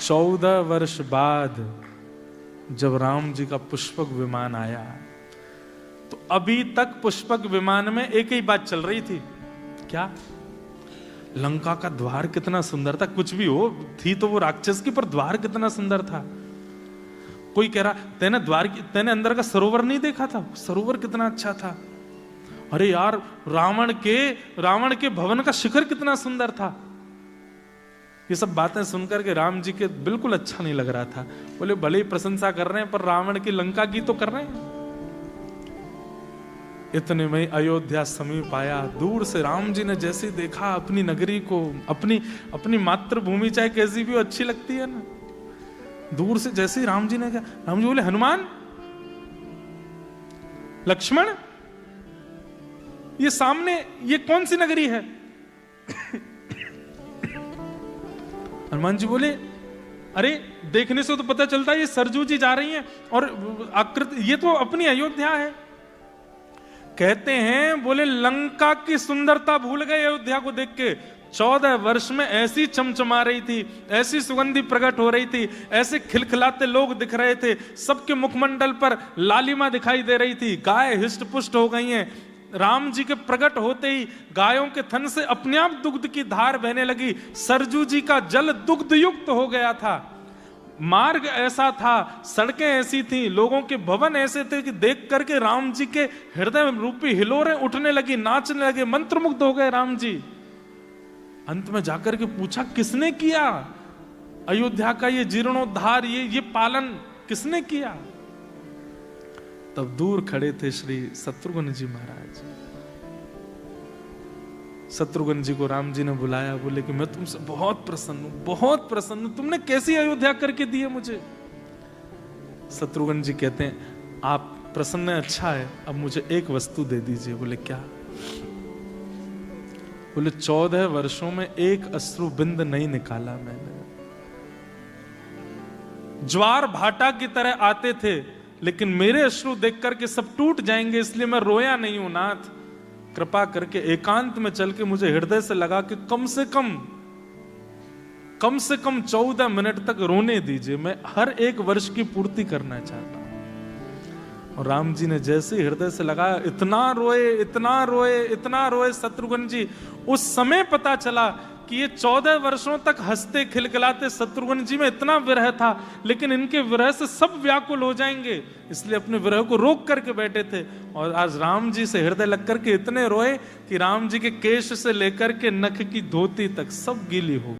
14 वर्ष बाद जब राम जी का पुष्पक विमान आया तो अभी तक पुष्पक विमान में एक ही बात चल रही थी, क्या? लंका का द्वार कितना सुंदर था। कुछ भी हो, थी तो वो राक्षस की, पर द्वार कितना सुंदर था। कोई कह रहा तेने अंदर का सरोवर नहीं देखा था, सरोवर कितना अच्छा था। अरे यार, रावण के भवन का शिखर कितना सुंदर था। ये सब बातें सुनकर के राम जी के बिल्कुल अच्छा नहीं लग रहा था। बोले भले ही प्रशंसा कर रहे हैं, पर रावण की लंका की तो कर रहे हैं। इतने में अयोध्या समीप आया। दूर से राम जी ने जैसे देखा अपनी नगरी को, अपनी मातृभूमि चाहे कैसी भी हो अच्छी लगती है ना। दूर से जैसे ही राम जी ने कहा, राम जी बोले हनुमान, लक्ष्मण, ये सामने ये कौन सी नगरी है? हनुमान जी बोले अरे देखने से तो पता चलता है ये सरजू जी जा रही हैं और आकृति, ये तो अपनी अयोध्या है। कहते हैं बोले लंका की सुंदरता भूल गए अयोध्या को देख के। 14 वर्ष में ऐसी चमचमा रही थी, ऐसी सुगंधी प्रकट हो रही थी, ऐसे खिलखिलाते लोग दिख रहे थे, सबके मुखमंडल पर लालिमा दिखाई दे रही थी। गाय हिष्ट पुष्ट हो गई हैं। राम जी के प्रकट होते ही गायों के थन से अपने आप दुग्ध की धार बहने लगी। सरजू जी का जल दुग्ध युक्त हो गया था। मार्ग ऐसा था, सड़कें ऐसी थी, लोगों के भवन ऐसे थे कि देख करके राम जी के हृदय रूपी हिलोरें उठने लगी, नाचने लगे, मंत्रमुग्ध हो गए राम जी। अंत में जाकर के पूछा किसने किया अयोध्या का ये जीर्णोद्धार, ये पालन किसने किया? तब दूर खड़े थे श्री शत्रुघ्न जी महाराज। शत्रुघ्न जी को राम जी ने बुलाया, बोले कि मैं तुमसे बहुत प्रसन्न हूं, बहुत प्रसन्न हूं, तुमने कैसी अयोध्या करके दी है मुझे। शत्रुघ्न जी कहते हैं आप प्रसन्न है, अच्छा है, अब मुझे एक वस्तु दे दीजिए। बोले क्या? बोले 14 वर्षों में एक अश्रु बिंद नहीं निकाला मैंने। ज्वार भाटा की तरह आते थे, लेकिन मेरे अश्रु देख करके सब टूट जाएंगे, इसलिए मैं रोया नहीं हूं नाथ। कृपा करके एकांत में चल के मुझे हृदय से लगा कि कम से कम 14 मिनट तक रोने दीजिए, मैं हर एक वर्ष की पूर्ति करना चाहता हूं। और राम जी ने जैसे हृदय से लगाया, इतना रोए शत्रुघ्न जी। उस समय पता चला कि ये 14 वर्षों तक हंसते खिलखिलाते शत्रुघ्न जी में इतना विरह था, लेकिन इनके विरह से सब व्याकुल हो जाएंगे, इसलिए अपने विरह को रोक करके बैठे थे। और आज राम जी से हृदय लग करके इतने रोए कि राम जी के केश से लेकर के नख की धोती तक सब गीली हो।